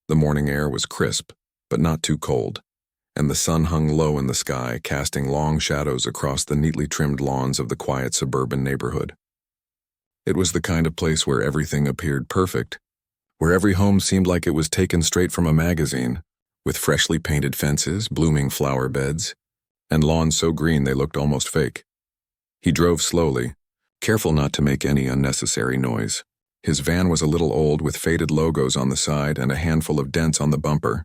The morning air was crisp, but not too cold, and the sun hung low in the sky, casting long shadows across the neatly trimmed lawns of the quiet suburban neighborhood. It was the kind of place where everything appeared perfect, where every home seemed like it was taken straight from a magazine, with freshly painted fences, blooming flower beds, and lawns so green they looked almost fake. He drove slowly, careful not to make any unnecessary noise. His van was a little old with faded logos on the side and a handful of dents on the bumper.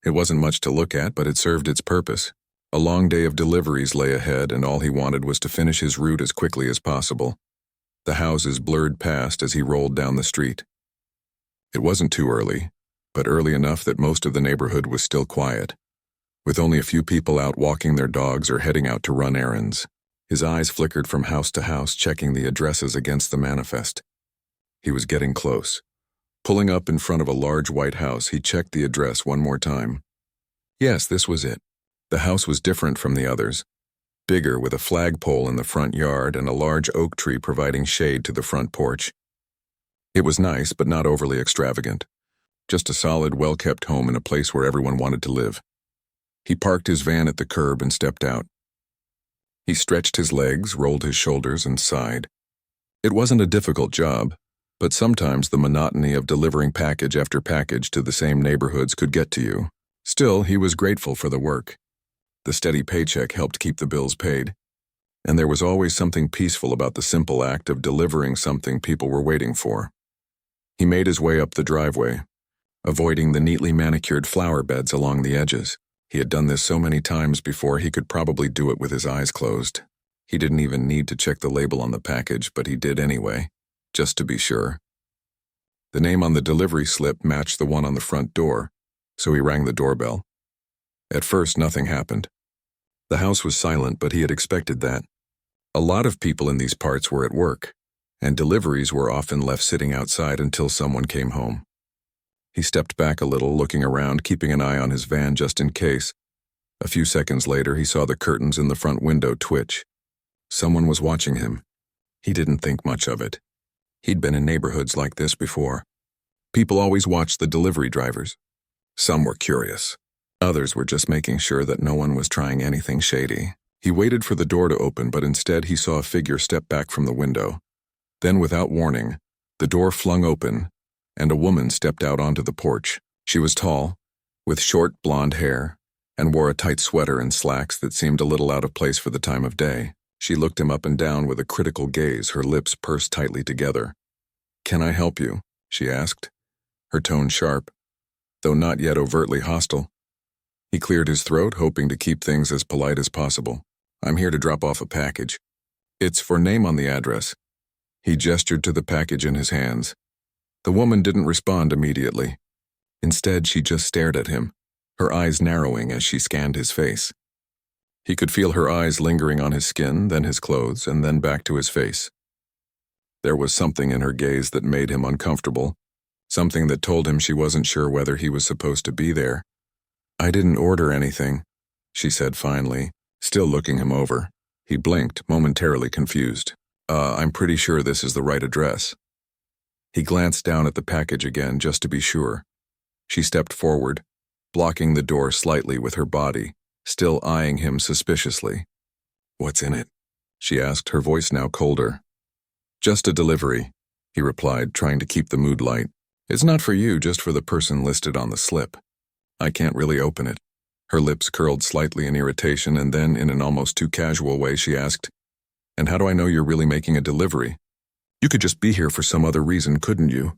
It wasn't much to look at, but it served its purpose. A long day of deliveries lay ahead, and all he wanted was to finish his route as quickly as possible. The houses blurred past as he rolled down the street. It wasn't too early, but early enough that most of the neighborhood was still quiet, with only a few people out walking their dogs or heading out to run errands. His eyes flickered from house to house, checking the addresses against the manifest. He was getting close. Pulling up in front of a large white house, he checked the address one more time. Yes, this was it. The house was different from the others. Bigger, with a flagpole in the front yard and a large oak tree providing shade to the front porch. It was nice, but not overly extravagant. Just a solid, well-kept home in a place where everyone wanted to live. He parked his van at the curb and stepped out. He stretched his legs, rolled his shoulders, and sighed. It wasn't a difficult job, but sometimes the monotony of delivering package after package to the same neighborhoods could get to you. Still, he was grateful for the work. The steady paycheck helped keep the bills paid, and there was always something peaceful about the simple act of delivering something people were waiting for. He made his way up the driveway, avoiding the neatly manicured flower beds along the edges. He had done this so many times before he could probably do it with his eyes closed. He didn't even need to check the label on the package, but he did anyway, just to be sure. The name on the delivery slip matched the one on the front door, so he rang the doorbell. At first, nothing happened. The house was silent, but he had expected that. A lot of people in these parts were at work, and deliveries were often left sitting outside until someone came home. He stepped back a little, looking around, keeping an eye on his van just in case. A few seconds later, he saw the curtains in the front window twitch. Someone was watching him. He didn't think much of it. He'd been in neighborhoods like this before. People always watched the delivery drivers. Some were curious. Others were just making sure that no one was trying anything shady. He waited for the door to open, but instead he saw a figure step back from the window. Then, without warning, the door flung open, and a woman stepped out onto the porch. She was tall, with short blonde hair, and wore a tight sweater and slacks that seemed a little out of place for the time of day. She looked him up and down with a critical gaze, her lips pursed tightly together. "Can I help you?" she asked, her tone sharp, though not yet overtly hostile. He cleared his throat, hoping to keep things as polite as possible. "I'm here to drop off a package. It's for name on the address." He gestured to the package in his hands. The woman didn't respond immediately. Instead, she just stared at him, her eyes narrowing as she scanned his face. He could feel her eyes lingering on his skin, then his clothes, and then back to his face. There was something in her gaze that made him uncomfortable, something that told him she wasn't sure whether he was supposed to be there. "I didn't order anything," she said finally, still looking him over. He blinked, momentarily confused. I'm pretty sure this is the right address." He glanced down at the package again, just to be sure. She stepped forward, blocking the door slightly with her body, still eyeing him suspiciously. "What's in it?" she asked, her voice now colder. "Just a delivery," he replied, trying to keep the mood light. "It's not for you, just for the person listed on the slip. I can't really open it." Her lips curled slightly in irritation, and then, in an almost too casual way, she asked, "And how do I know you're really making a delivery? You could just be here for some other reason, couldn't you?"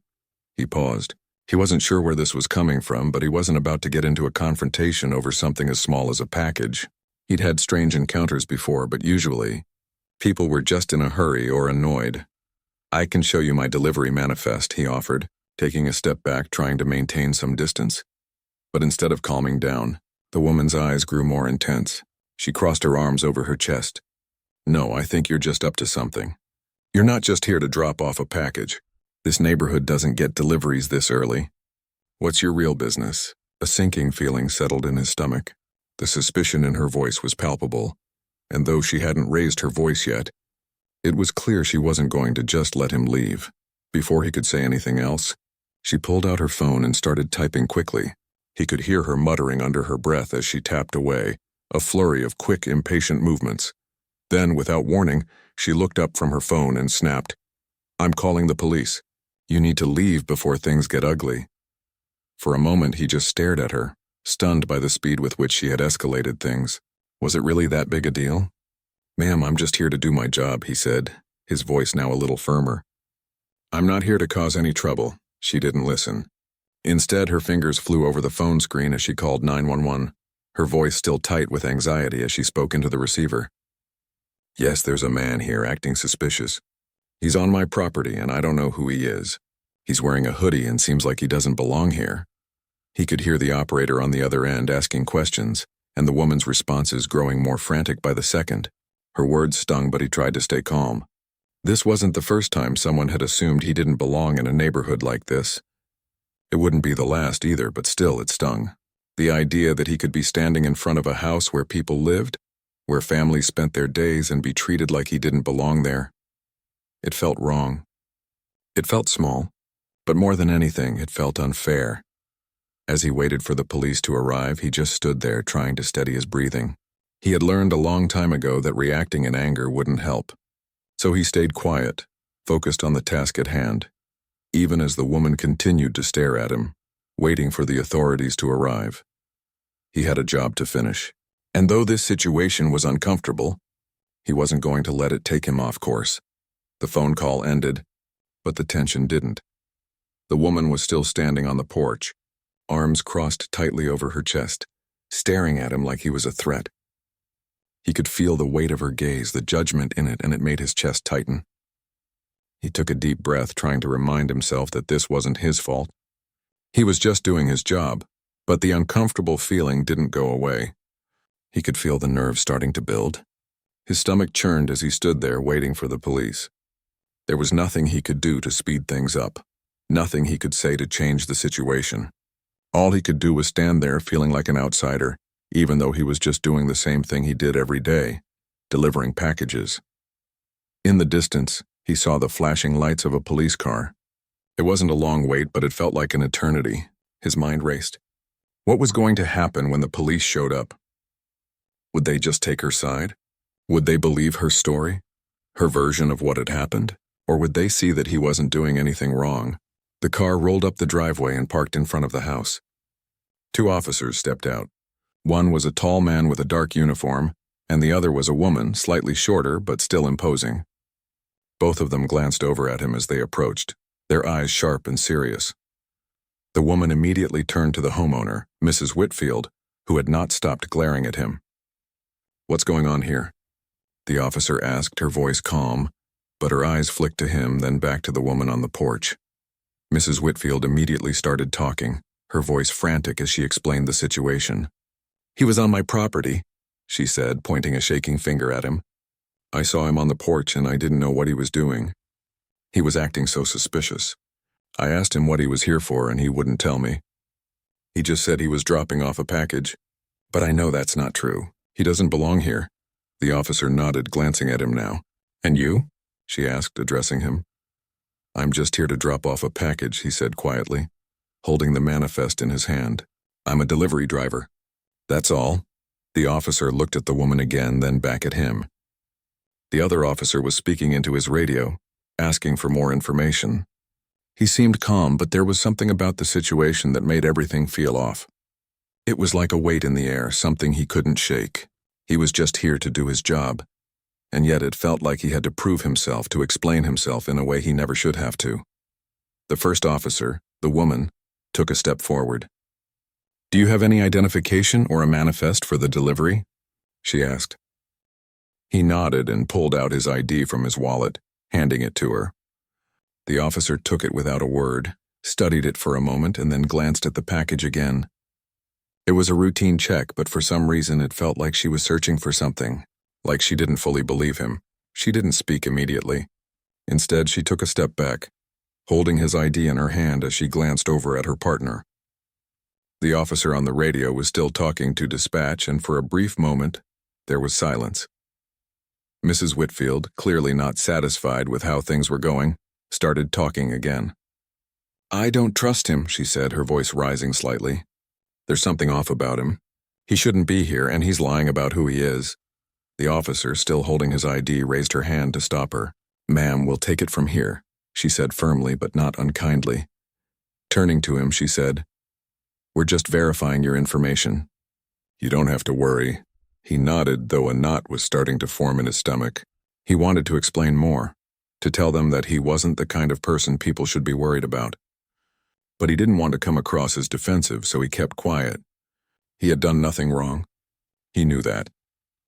He paused. He wasn't sure where this was coming from, but he wasn't about to get into a confrontation over something as small as a package. He'd had strange encounters before, but usually, people were just in a hurry or annoyed. "I can show you my delivery manifest," he offered, taking a step back, trying to maintain some distance. But instead of calming down, the woman's eyes grew more intense. She crossed her arms over her chest. "No, I think you're just up to something. You're not just here to drop off a package. This neighborhood doesn't get deliveries this early. What's your real business?" A sinking feeling settled in his stomach. The suspicion in her voice was palpable, and though she hadn't raised her voice yet, it was clear she wasn't going to just let him leave. Before he could say anything else, She pulled out her phone and started typing quickly. He could hear her muttering under her breath as she tapped away, a flurry of quick, impatient movements. Then, without warning, she looked up from her phone and snapped, "I'm calling the police. You need to leave before things get ugly." For a moment, he just stared at her, stunned by the speed with which she had escalated things. Was it really that big a deal? "Ma'am, I'm just here to do my job," he said, his voice now a little firmer. "I'm not here to cause any trouble." She didn't listen. Instead, her fingers flew over the phone screen as she called 911, her voice still tight with anxiety as she spoke into the receiver. "Yes, there's a man here acting suspicious. He's on my property and I don't know who he is. He's wearing a hoodie and seems like he doesn't belong here." He could hear the operator on the other end asking questions, and the woman's responses growing more frantic by the second. Her words stung, but he tried to stay calm. This wasn't the first time someone had assumed he didn't belong in a neighborhood like this. It wouldn't be the last either, but still it stung. The idea that he could be standing in front of a house where people lived, where families spent their days, and be treated like he didn't belong there. It felt wrong. It felt small, but more than anything, it felt unfair. As he waited for the police to arrive, he just stood there trying to steady his breathing. He had learned a long time ago that reacting in anger wouldn't help. So he stayed quiet, focused on the task at hand, even as the woman continued to stare at him, waiting for the authorities to arrive. He had a job to finish, and though this situation was uncomfortable, he wasn't going to let it take him off course. The phone call ended, but the tension didn't. The woman was still standing on the porch, arms crossed tightly over her chest, staring at him like he was a threat. He could feel the weight of her gaze, the judgment in it, and it made his chest tighten. He took a deep breath, trying to remind himself that this wasn't his fault. He was just doing his job, but the uncomfortable feeling didn't go away. He could feel the nerves starting to build. His stomach churned as he stood there waiting for the police. There was nothing he could do to speed things up, nothing he could say to change the situation. All he could do was stand there feeling like an outsider, even though he was just doing the same thing he did every day, delivering packages. In the distance, he saw the flashing lights of a police car. It wasn't a long wait, but it felt like an eternity. His mind raced. What was going to happen when the police showed up? Would they just take her side? Would they believe her story, her version of what had happened? Or would they see that he wasn't doing anything wrong? The car rolled up the driveway and parked in front of the house. 2 officers stepped out. One was a tall man with a dark uniform, and the other was a woman, slightly shorter but still imposing. Both of them glanced over at him as they approached, their eyes sharp and serious. The woman immediately turned to the homeowner, Mrs. Whitfield, who had not stopped glaring at him. "What's going on here?" the officer asked, her voice calm, but her eyes flicked to him, then back to the woman on the porch. Mrs. Whitfield immediately started talking, her voice frantic as she explained the situation. "He was on my property," she said, pointing a shaking finger at him. "I saw him on the porch and I didn't know what he was doing. He was acting so suspicious. I asked him what he was here for and he wouldn't tell me. He just said he was dropping off a package. But I know that's not true. He doesn't belong here." The officer nodded, glancing at him now. "And you?" she asked, addressing him. "I'm just here to drop off a package," he said quietly, holding the manifest in his hand. "I'm a delivery driver." "That's all?" The officer looked at the woman again, then back at him. The other officer was speaking into his radio, asking for more information. He seemed calm, but there was something about the situation that made everything feel off. It was like a weight in the air, something he couldn't shake. He was just here to do his job, and yet it felt like he had to prove himself, to explain himself in a way he never should have to. The first officer, the woman, took a step forward. "Do you have any identification or a manifest for the delivery?" she asked. He nodded and pulled out his ID from his wallet, handing it to her. The officer took it without a word, studied it for a moment, and then glanced at the package again. It was a routine check, but for some reason it felt like she was searching for something, like she didn't fully believe him. She didn't speak immediately. Instead, she took a step back, holding his ID in her hand as she glanced over at her partner. The officer on the radio was still talking to dispatch, and for a brief moment, there was silence. Mrs. Whitfield, clearly not satisfied with how things were going, started talking again. "I don't trust him," she said, her voice rising slightly. "There's something off about him. He shouldn't be here, and he's lying about who he is." The officer, still holding his ID, raised her hand to stop her. "Ma'am, we'll take it from here," she said firmly but not unkindly. Turning to him, she said, "We're just verifying your information." "You don't have to worry." He nodded, though a knot was starting to form in his stomach. He wanted to explain more, to tell them that he wasn't the kind of person people should be worried about. But he didn't want to come across as defensive, so he kept quiet. He had done nothing wrong. He knew that.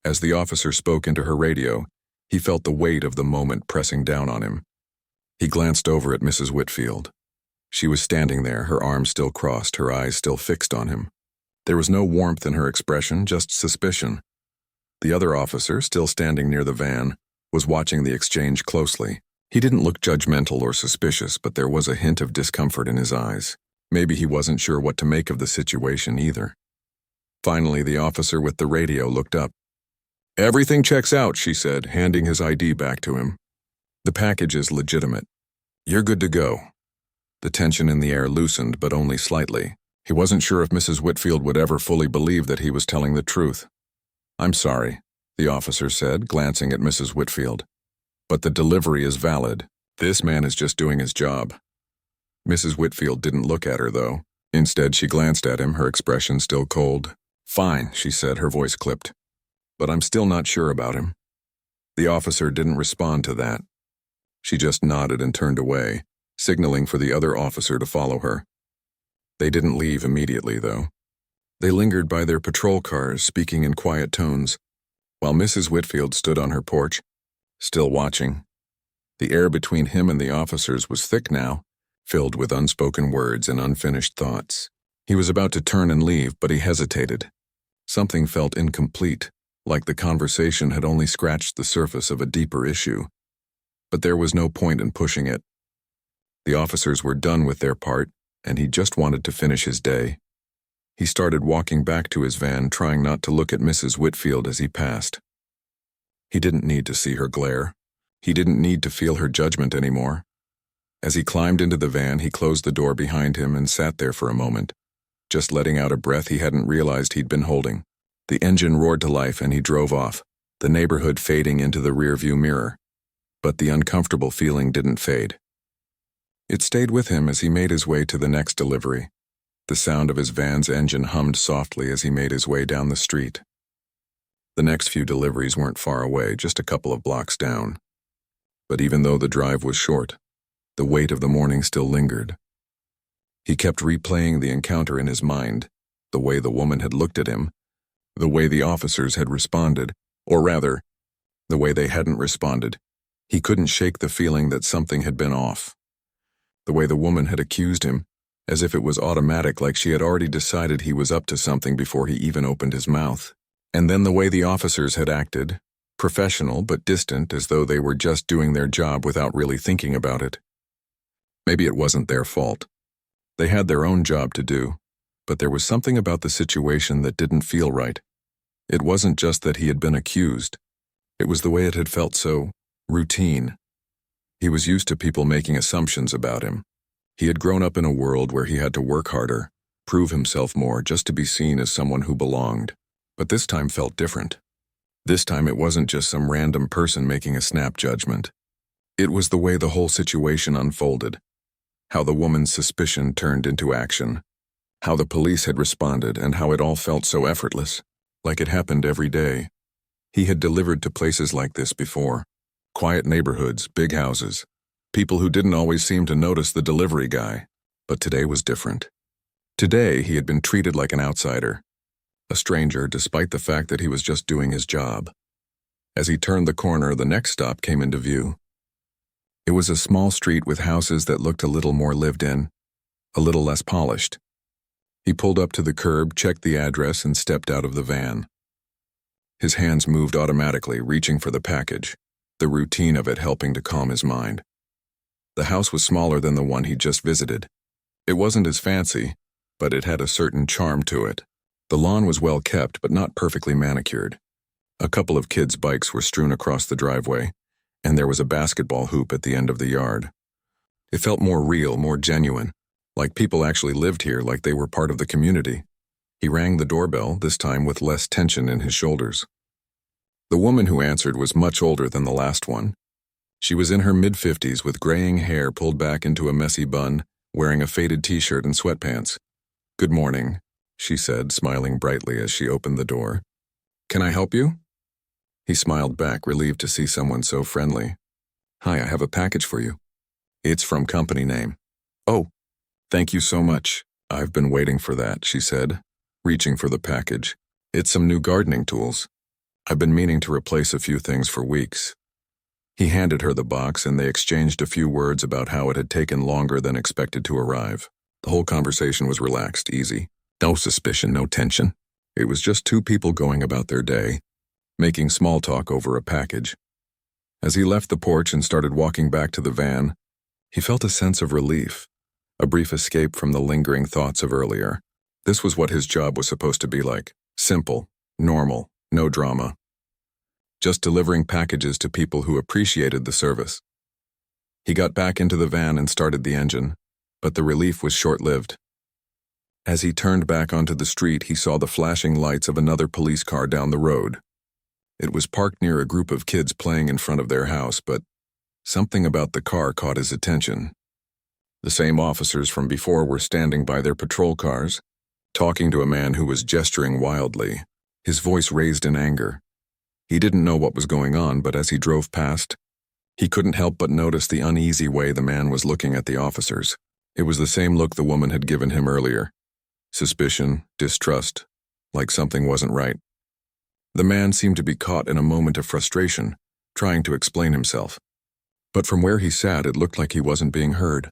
As the officer spoke into her radio, he felt the weight of the moment pressing down on him. He glanced over at Mrs. Whitfield. She was standing there, her arms still crossed, her eyes still fixed on him. There was no warmth in her expression, just suspicion. The other officer, still standing near the van, was watching the exchange closely. He didn't look judgmental or suspicious, but there was a hint of discomfort in his eyes. Maybe he wasn't sure what to make of the situation either. Finally, the officer with the radio looked up. "Everything checks out," she said, handing his ID back to him. "The package is legitimate. You're good to go." The tension in the air loosened, but only slightly. He wasn't sure if Mrs. Whitfield would ever fully believe that he was telling the truth. "I'm sorry," the officer said, glancing at Mrs. Whitfield. "But the delivery is valid. This man is just doing his job." Mrs. Whitfield didn't look at her, though. Instead, she glanced at him, her expression still cold. "Fine," she said, her voice clipped. "But I'm still not sure about him." The officer didn't respond to that. She just nodded and turned away, signaling for the other officer to follow her. They didn't leave immediately, though. They lingered by their patrol cars, speaking in quiet tones, while Mrs. Whitfield stood on her porch, still watching. The air between him and the officers was thick now, filled with unspoken words and unfinished thoughts. He was about to turn and leave, but he hesitated. Something felt incomplete, like the conversation had only scratched the surface of a deeper issue. But there was no point in pushing it. The officers were done with their part, and he just wanted to finish his day. He started walking back to his van, trying not to look at Mrs. Whitfield as he passed. He didn't need to see her glare. He didn't need to feel her judgment anymore. As he climbed into the van, he closed the door behind him and sat there for a moment, just letting out a breath he hadn't realized he'd been holding. The engine roared to life and he drove off, the neighborhood fading into the rearview mirror. But the uncomfortable feeling didn't fade. It stayed with him as he made his way to the next delivery. The sound of his van's engine hummed softly as he made his way down the street. The next few deliveries weren't far away, just a couple of blocks down. But even though the drive was short, the weight of the morning still lingered. He kept replaying the encounter in his mind, the way the woman had looked at him, the way the officers had responded, or rather, the way they hadn't responded. He couldn't shake the feeling that something had been off. The way the woman had accused him, as if it was automatic, like she had already decided he was up to something before he even opened his mouth. And then the way the officers had acted, professional but distant, as though they were just doing their job without really thinking about it. Maybe it wasn't their fault. They had their own job to do, but there was something about the situation that didn't feel right. It wasn't just that he had been accused. It was the way it had felt so routine. He was used to people making assumptions about him. He had grown up in a world where he had to work harder, prove himself more, just to be seen as someone who belonged. But this time felt different. This time it wasn't just some random person making a snap judgment. It was the way the whole situation unfolded. How the woman's suspicion turned into action. How the police had responded, and how it all felt so effortless, like it happened every day. He had delivered to places like this before. Quiet neighborhoods, big houses. People who didn't always seem to notice the delivery guy. But today was different. Today he had been treated like an outsider. A stranger, despite the fact that he was just doing his job. As he turned the corner, the next stop came into view. It was a small street with houses that looked a little more lived in, a little less polished. He pulled up to the curb, checked the address, and stepped out of the van. His hands moved automatically, reaching for the package, the routine of it helping to calm his mind. The house was smaller than the one he'd just visited. It wasn't as fancy, but it had a certain charm to it. The lawn was well kept, but not perfectly manicured. A couple of kids' bikes were strewn across the driveway, and there was a basketball hoop at the end of the yard. It felt more real, more genuine, Like people actually lived here, like they were part of the community. He rang the doorbell, this time with less tension in his shoulders. The woman who answered was much older than the last one. She was in her mid-50s with graying hair pulled back into a messy bun, wearing a faded t-shirt and sweatpants. "Good morning," she said, smiling brightly as she opened the door. "Can I help you?" He smiled back, relieved to see someone so friendly. "Hi, I have a package for you. It's from company name." "Oh, thank you so much. I've been waiting for that," she said, reaching for the package. "It's some new gardening tools. I've been meaning to replace a few things for weeks." He handed her the box and they exchanged a few words about how it had taken longer than expected to arrive. The whole conversation was relaxed, easy. No suspicion, no tension. It was just two people going about their day, making small talk over a package. As he left the porch and started walking back to the van, he felt a sense of relief, a brief escape from the lingering thoughts of earlier. This was what his job was supposed to be like. Simple, normal, no drama. Just delivering packages to people who appreciated the service. He got back into the van and started the engine, but the relief was short-lived. As he turned back onto the street, he saw the flashing lights of another police car down the road. It was parked near a group of kids playing in front of their house, but something about the car caught his attention. The same officers from before were standing by their patrol cars, talking to a man who was gesturing wildly, his voice raised in anger. He didn't know what was going on, but as he drove past, he couldn't help but notice the uneasy way the man was looking at the officers. It was the same look the woman had given him earlier. Suspicion, distrust, like something wasn't right. The man seemed to be caught in a moment of frustration, trying to explain himself. But from where he sat, it looked like he wasn't being heard.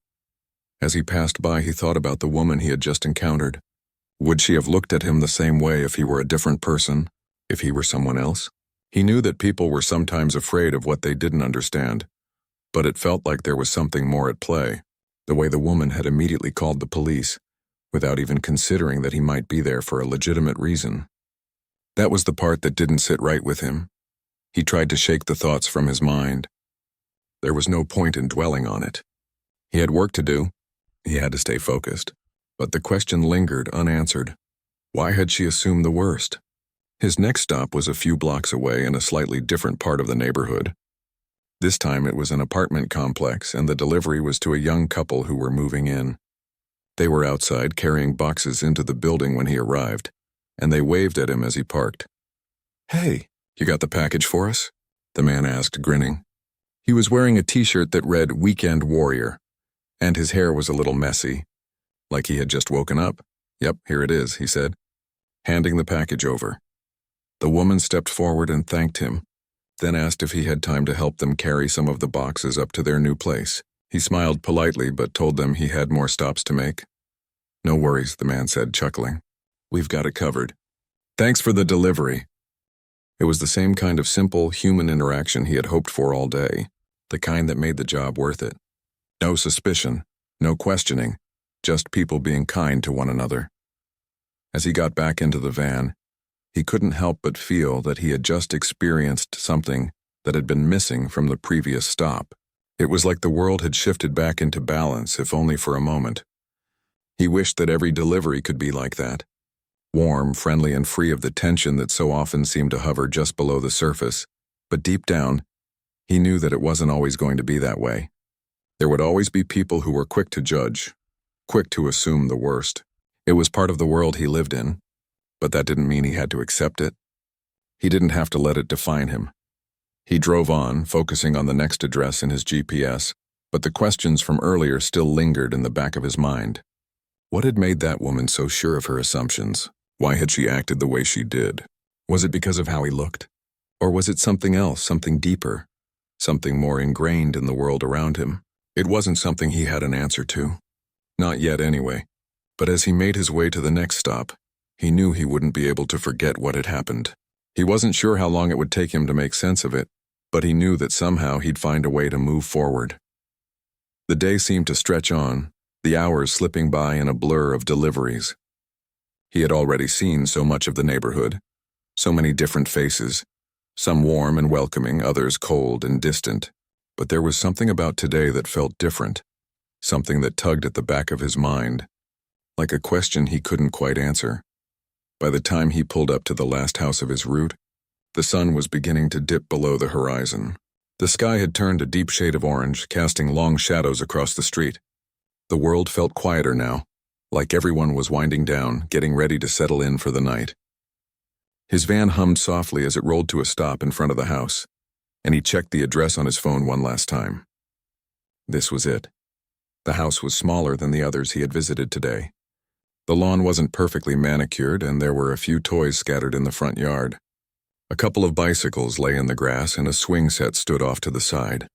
As he passed by, he thought about the woman he had just encountered. Would she have looked at him the same way if he were a different person, if he were someone else? He knew that people were sometimes afraid of what they didn't understand, but it felt like there was something more at play, the way the woman had immediately called the police, without even considering that he might be there for a legitimate reason. That was the part that didn't sit right with him. He tried to shake the thoughts from his mind. There was no point in dwelling on it. He had work to do. He had to stay focused. But the question lingered unanswered. Why had she assumed the worst? His next stop was a few blocks away in a slightly different part of the neighborhood. This time it was an apartment complex, and the delivery was to a young couple who were moving in. They were outside carrying boxes into the building when he arrived, and they waved at him as he parked. "Hey, you got the package for us?" the man asked, grinning. He was wearing a t-shirt that read "Weekend Warrior," and his hair was a little messy, like he had just woken up. "Yep, here it is," he said, handing the package over. The woman stepped forward and thanked him, then asked if he had time to help them carry some of the boxes up to their new place. He smiled politely but told them he had more stops to make. "No worries," the man said, chuckling. "We've got it covered. Thanks for the delivery." It was the same kind of simple, human interaction he had hoped for all day, the kind that made the job worth it. No suspicion, no questioning, just people being kind to one another. As he got back into the van, he couldn't help but feel that he had just experienced something that had been missing from the previous stop. It was like the world had shifted back into balance, if only for a moment. He wished that every delivery could be like that. Warm, friendly, and free of the tension that so often seemed to hover just below the surface. But deep down, he knew that it wasn't always going to be that way. There would always be people who were quick to judge, quick to assume the worst. It was part of the world he lived in. But that didn't mean he had to accept it. He didn't have to let it define him. He drove on, focusing on the next address in his GPS, but the questions from earlier still lingered in the back of his mind. What had made that woman so sure of her assumptions? Why had she acted the way she did? Was it because of how he looked? Or was it something else, something deeper, something more ingrained in the world around him? It wasn't something he had an answer to. Not yet, anyway. But as he made his way to the next stop, he knew he wouldn't be able to forget what had happened. He wasn't sure how long it would take him to make sense of it, but he knew that somehow he'd find a way to move forward. The day seemed to stretch on, the hours slipping by in a blur of deliveries. He had already seen so much of the neighborhood, so many different faces, some warm and welcoming, others cold and distant. But there was something about today that felt different, something that tugged at the back of his mind, like a question he couldn't quite answer. By the time he pulled up to the last house of his route, the sun was beginning to dip below the horizon. The sky had turned a deep shade of orange, casting long shadows across the street. The world felt quieter now, like everyone was winding down, getting ready to settle in for the night. His van hummed softly as it rolled to a stop in front of the house, and he checked the address on his phone one last time. This was it. The house was smaller than the others he had visited today. The lawn wasn't perfectly manicured, and there were a few toys scattered in the front yard. A couple of bicycles lay in the grass, and a swing set stood off to the side.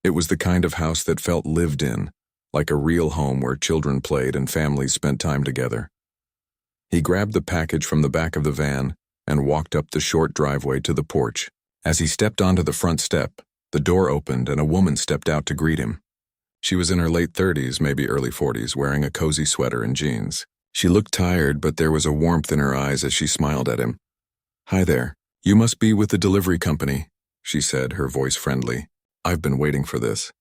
It was the kind of house that felt lived in, like a real home where children played and families spent time together. He grabbed the package from the back of the van and walked up the short driveway to the porch. As he stepped onto the front step, the door opened and a woman stepped out to greet him. She was in her late 30s, maybe early 40s, wearing a cozy sweater and jeans. She looked tired, but there was a warmth in her eyes as she smiled at him. "Hi there. You must be with the delivery company," she said, her voice friendly. "I've been waiting for this."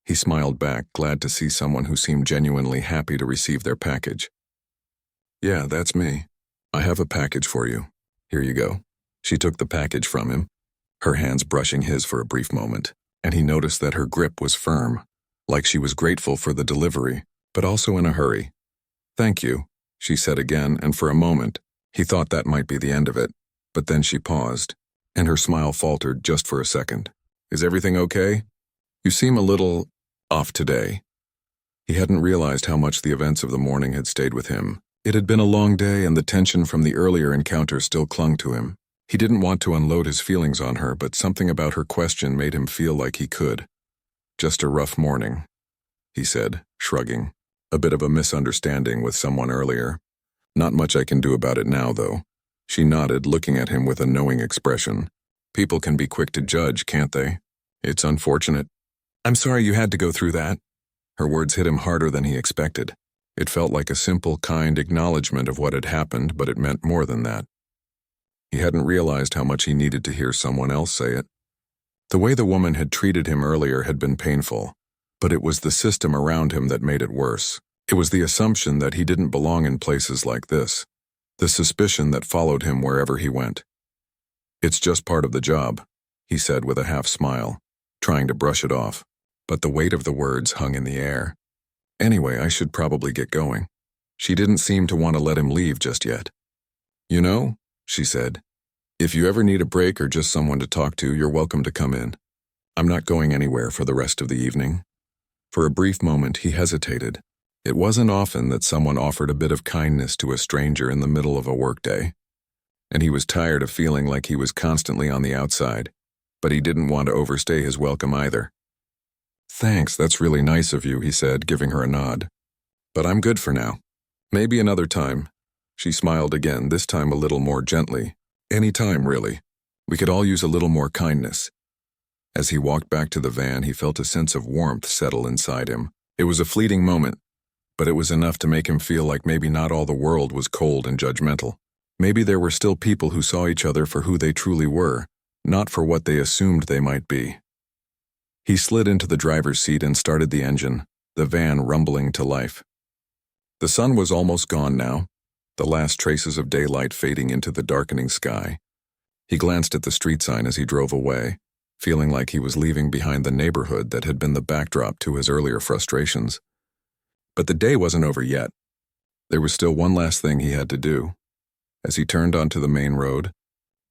He smiled back, glad to see someone who seemed genuinely happy to receive their package. "Yeah, that's me. I have a package for you. Here you go." She took the package from him, her hands brushing his for a brief moment, and he noticed that her grip was firm, like she was grateful for the delivery, but also in a hurry. "Thank you," she said again, and for a moment, he thought that might be the end of it. But then she paused, and her smile faltered just for a second. "Is everything okay? You seem a little off today." He hadn't realized how much the events of the morning had stayed with him. It had been a long day, and the tension from the earlier encounter still clung to him. He didn't want to unload his feelings on her, but something about her question made him feel like he could. "Just a rough morning," he said, shrugging. "A bit of a misunderstanding with someone earlier. Not much I can do about it now, though." She nodded, looking at him with a knowing expression. "People can be quick to judge, can't they? It's unfortunate." "I'm sorry you had to go through that." Her words hit him harder than he expected. It felt like a simple, kind acknowledgement of what had happened, but it meant more than that. He hadn't realized how much he needed to hear someone else say it. The way the woman had treated him earlier had been painful, but it was the system around him that made it worse. It was the assumption that he didn't belong in places like this. The suspicion that followed him wherever he went. "It's just part of the job," he said with a half smile, trying to brush it off, but the weight of the words hung in the air. "Anyway, I should probably get going." She didn't seem to want to let him leave just yet. "You know," she said, "if you ever need a break or just someone to talk to, you're welcome to come in. I'm not going anywhere for the rest of the evening." For a brief moment, he hesitated. It wasn't often that someone offered a bit of kindness to a stranger in the middle of a workday, and he was tired of feeling like he was constantly on the outside, but he didn't want to overstay his welcome either. "Thanks, that's really nice of you," he said, giving her a nod. "But I'm good for now. Maybe another time." She smiled again, this time a little more gently. "Any time, really. We could all use a little more kindness." As he walked back to the van, he felt a sense of warmth settle inside him. It was a fleeting moment, but it was enough to make him feel like maybe not all the world was cold and judgmental. Maybe there were still people who saw each other for who they truly were, not for what they assumed they might be. He slid into the driver's seat and started the engine, the van rumbling to life. The sun was almost gone now, the last traces of daylight fading into the darkening sky. He glanced at the street sign as he drove away, feeling like he was leaving behind the neighborhood that had been the backdrop to his earlier frustrations. But the day wasn't over yet. There was still one last thing he had to do. As he turned onto the main road,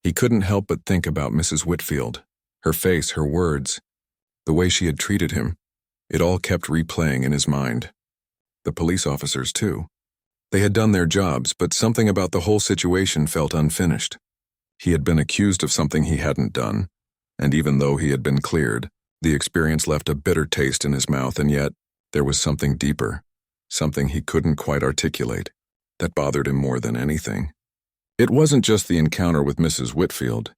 he couldn't help but think about Mrs. Whitfield, her face, her words, the way she had treated him. It all kept replaying in his mind. The police officers, too. They had done their jobs, but something about the whole situation felt unfinished. He had been accused of something he hadn't done, and even though he had been cleared, the experience left a bitter taste in his mouth, and yet there was something deeper. Something he couldn't quite articulate, that bothered him more than anything. It wasn't just the encounter with Mrs. Whitfield.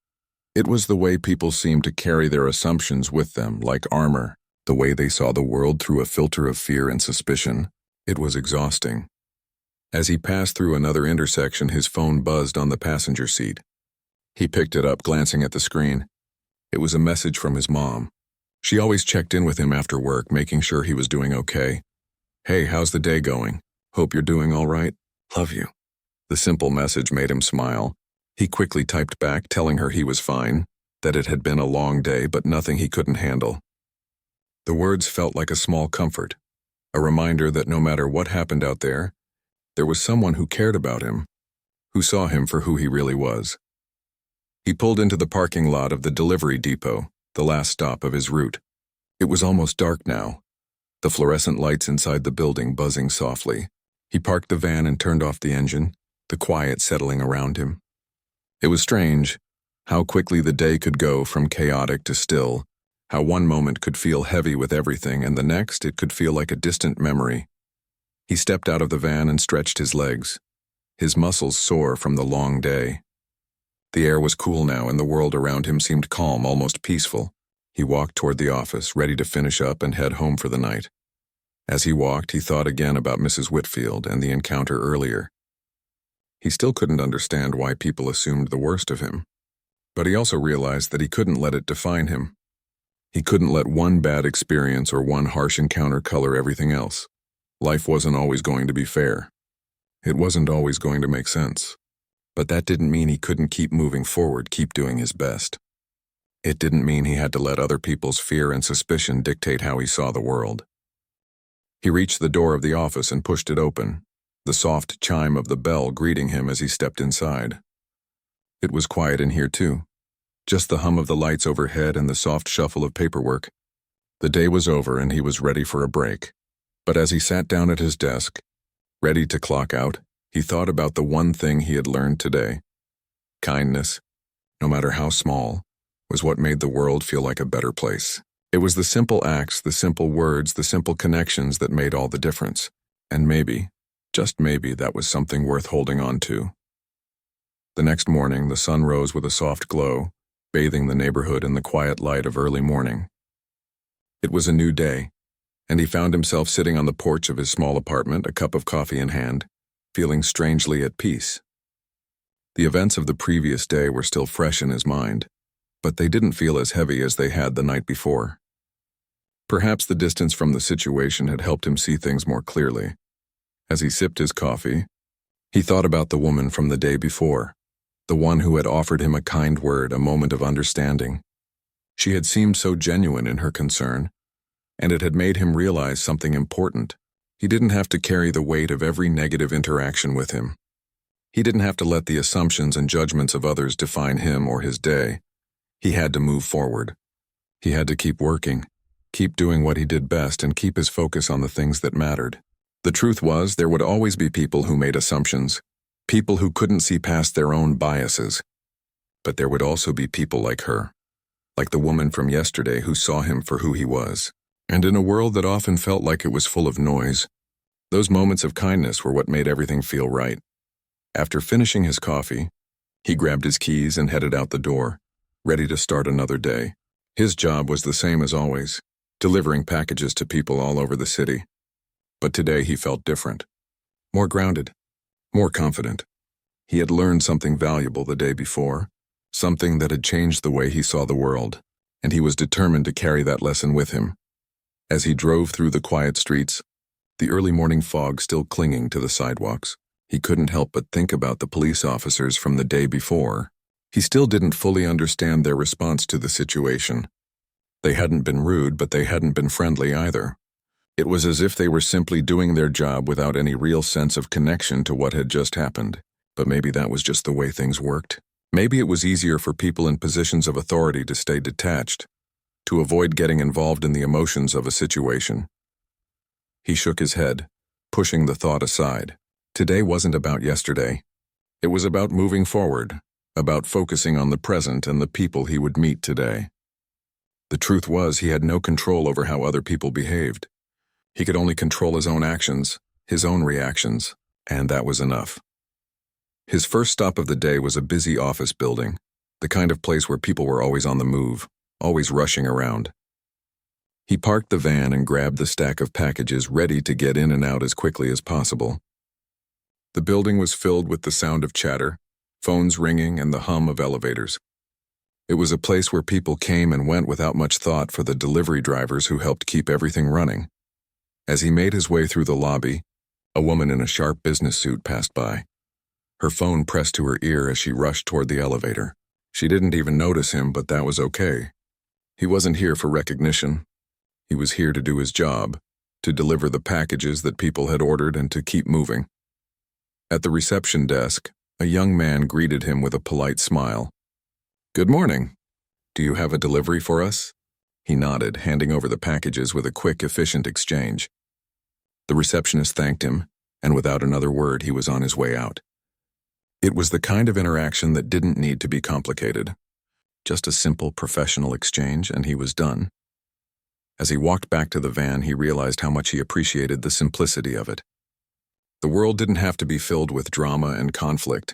It was the way people seemed to carry their assumptions with them, like armor, the way they saw the world through a filter of fear and suspicion. It was exhausting. As he passed through another intersection, his phone buzzed on the passenger seat. He picked it up, glancing at the screen. It was a message from his mom. She always checked in with him after work, making sure he was doing okay. "Hey, how's the day going? Hope you're doing all right. Love you." The simple message made him smile. He quickly typed back, telling her he was fine, that it had been a long day but nothing he couldn't handle. The words felt like a small comfort, a reminder that no matter what happened out there was someone who cared about him, who saw him for who he really was. He pulled into the parking lot of the delivery depot, the last stop of his route. It was almost dark now, the fluorescent lights inside the building buzzing softly. He parked the van and turned off the engine, the quiet settling around him. It was strange how quickly the day could go from chaotic to still, how one moment could feel heavy with everything and the next it could feel like a distant memory. He stepped out of the van and stretched his legs, his muscles sore from the long day. The air was cool now and the world around him seemed calm, almost peaceful. He walked toward the office, ready to finish up and head home for the night. As he walked, he thought again about Mrs. Whitfield and the encounter earlier. He still couldn't understand why people assumed the worst of him, but he also realized that he couldn't let it define him. He couldn't let one bad experience or one harsh encounter color everything else. Life wasn't always going to be fair. It wasn't always going to make sense. But that didn't mean he couldn't keep moving forward, keep doing his best. It didn't mean he had to let other people's fear and suspicion dictate how he saw the world. He reached the door of the office and pushed it open, the soft chime of the bell greeting him as he stepped inside. It was quiet in here too, just the hum of the lights overhead and the soft shuffle of paperwork. The day was over and he was ready for a break. But as he sat down at his desk, ready to clock out, he thought about the one thing he had learned today. Kindness, no matter how small, was what made the world feel like a better place. It was the simple acts, the simple words, the simple connections that made all the difference. And maybe, just maybe, that was something worth holding on to. The next morning, the sun rose with a soft glow, bathing the neighborhood in the quiet light of early morning. It was a new day, and he found himself sitting on the porch of his small apartment, a cup of coffee in hand, feeling strangely at peace. The events of the previous day were still fresh in his mind, but they didn't feel as heavy as they had the night before. Perhaps the distance from the situation had helped him see things more clearly. As he sipped his coffee, he thought about the woman from the day before, the one who had offered him a kind word, a moment of understanding. She had seemed so genuine in her concern, and it had made him realize something important. He didn't have to carry the weight of every negative interaction with him. He didn't have to let the assumptions and judgments of others define him or his day. He had to move forward. He had to keep working, keep doing what he did best, and keep his focus on the things that mattered. The truth was, there would always be people who made assumptions, people who couldn't see past their own biases. But there would also be people like her, like the woman from yesterday who saw him for who he was. And in a world that often felt like it was full of noise, those moments of kindness were what made everything feel right. After finishing his coffee, he grabbed his keys and headed out the door, ready to start another day. His job was the same as always, delivering packages to people all over the city. But today he felt different, more grounded, more confident. He had learned something valuable the day before, something that had changed the way he saw the world, and he was determined to carry that lesson with him. As he drove through the quiet streets, the early morning fog still clinging to the sidewalks, he couldn't help but think about the police officers from the day before. He still didn't fully understand their response to the situation. They hadn't been rude, but they hadn't been friendly either. It was as if they were simply doing their job without any real sense of connection to what had just happened. But maybe that was just the way things worked. Maybe it was easier for people in positions of authority to stay detached, to avoid getting involved in the emotions of a situation. He shook his head, pushing the thought aside. Today wasn't about yesterday. It was about moving forward, about focusing on the present and the people he would meet today. The truth was, he had no control over how other people behaved. He could only control his own actions, his own reactions, and that was enough. His first stop of the day was a busy office building, the kind of place where people were always on the move, always rushing around. He parked the van and grabbed the stack of packages, ready to get in and out as quickly as possible. The building was filled with the sound of chatter, phones ringing, and the hum of elevators. It was a place where people came and went without much thought for the delivery drivers who helped keep everything running. As he made his way through the lobby, a woman in a sharp business suit passed by. Her phone pressed to her ear as she rushed toward the elevator. She didn't even notice him, but that was okay. He wasn't here for recognition. He was here to do his job, to deliver the packages that people had ordered and to keep moving. At the reception desk, a young man greeted him with a polite smile. "Good morning. Do you have a delivery for us?" He nodded, handing over the packages with a quick, efficient exchange. The receptionist thanked him, and without another word, he was on his way out. It was the kind of interaction that didn't need to be complicated. Just a simple professional exchange, and he was done. As he walked back to the van, he realized how much he appreciated the simplicity of it. The world didn't have to be filled with drama and conflict.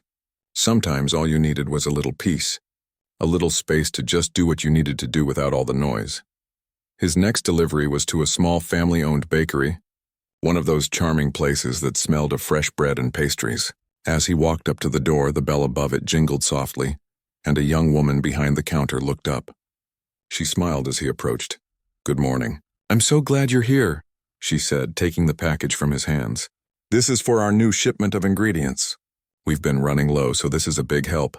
Sometimes all you needed was a little peace, a little space to just do what you needed to do without all the noise. His next delivery was to a small family-owned bakery, one of those charming places that smelled of fresh bread and pastries. As he walked up to the door, the bell above it jingled softly, and a young woman behind the counter looked up. She smiled as he approached. "Good morning." "I'm so glad you're here," she said, taking the package from his hands. "This is for our new shipment of ingredients. We've been running low, so this is a big help."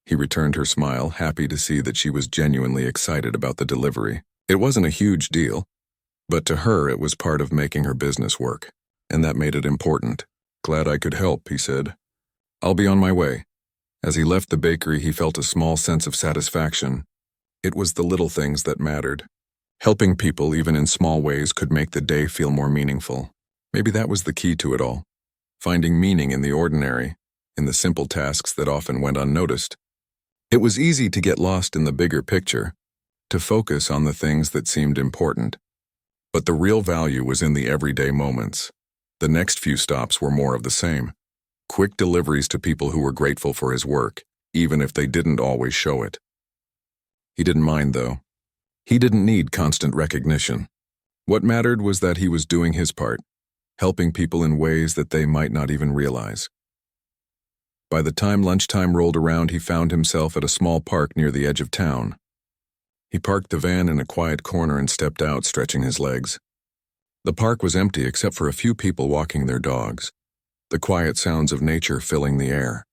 He returned her smile, happy to see that she was genuinely excited about the delivery. It wasn't a huge deal, but to her it was part of making her business work, and that made it important. "Glad I could help," he said. "I'll be on my way." As he left the bakery, he felt a small sense of satisfaction. It was the little things that mattered. Helping people, even in small ways, could make the day feel more meaningful. Maybe that was the key to it all. Finding meaning in the ordinary, in the simple tasks that often went unnoticed. It was easy to get lost in the bigger picture, to focus on the things that seemed important. But the real value was in the everyday moments. The next few stops were more of the same. Quick deliveries to people who were grateful for his work, even if they didn't always show it. He didn't mind, though. He didn't need constant recognition. What mattered was that he was doing his part, helping people in ways that they might not even realize. By the time lunchtime rolled around, he found himself at a small park near the edge of town. He parked the van in a quiet corner and stepped out, stretching his legs. The park was empty except for a few people walking their dogs, the quiet sounds of nature filling the air.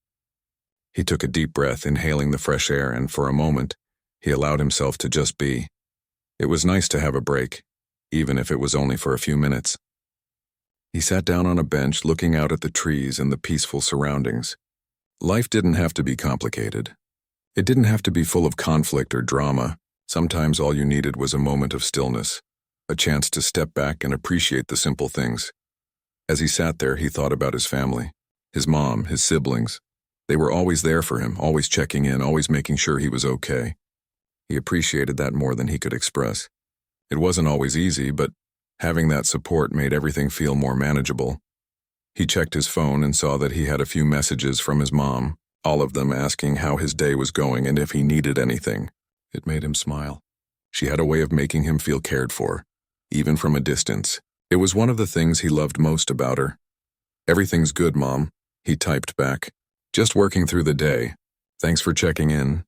He took a deep breath, inhaling the fresh air, and for a moment, he allowed himself to just be. It was nice to have a break, even if it was only for a few minutes. He sat down on a bench, looking out at the trees and the peaceful surroundings. Life didn't have to be complicated. It didn't have to be full of conflict or drama. Sometimes all you needed was a moment of stillness, a chance to step back and appreciate the simple things. As he sat there, he thought about his family, his mom, his siblings. They were always there for him, always checking in, always making sure he was okay. He appreciated that more than he could express. It wasn't always easy, but having that support made everything feel more manageable. He checked his phone and saw that he had a few messages from his mom, all of them asking how his day was going and if he needed anything. It made him smile. She had a way of making him feel cared for, even from a distance. It was one of the things he loved most about her. "Everything's good, Mom," he typed back. "Just working through the day. Thanks for checking in."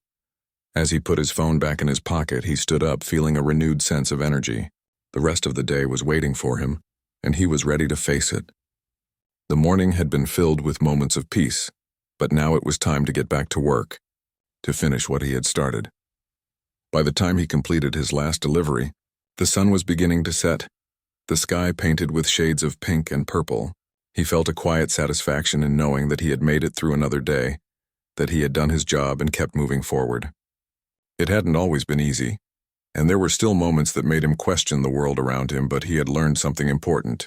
As he put his phone back in his pocket, he stood up, feeling a renewed sense of energy. The rest of the day was waiting for him, and he was ready to face it. The morning had been filled with moments of peace, but now it was time to get back to work, to finish what he had started. By the time he completed his last delivery, the sun was beginning to set, the sky painted with shades of pink and purple. He felt a quiet satisfaction in knowing that he had made it through another day, that he had done his job and kept moving forward. It hadn't always been easy, and there were still moments that made him question the world around him, but he had learned something important.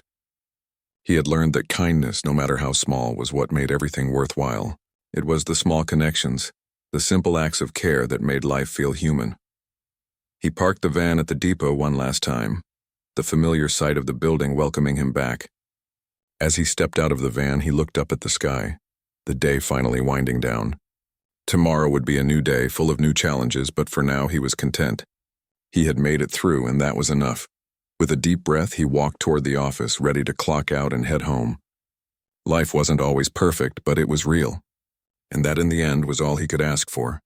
He had learned that kindness, no matter how small, was what made everything worthwhile. It was the small connections, the simple acts of care that made life feel human. He parked the van at the depot one last time, the familiar sight of the building welcoming him back. As he stepped out of the van, he looked up at the sky, the day finally winding down. Tomorrow would be a new day, full of new challenges, but for now he was content. He had made it through, and that was enough. With a deep breath, he walked toward the office, ready to clock out and head home. Life wasn't always perfect, but it was real, and that in the end was all he could ask for.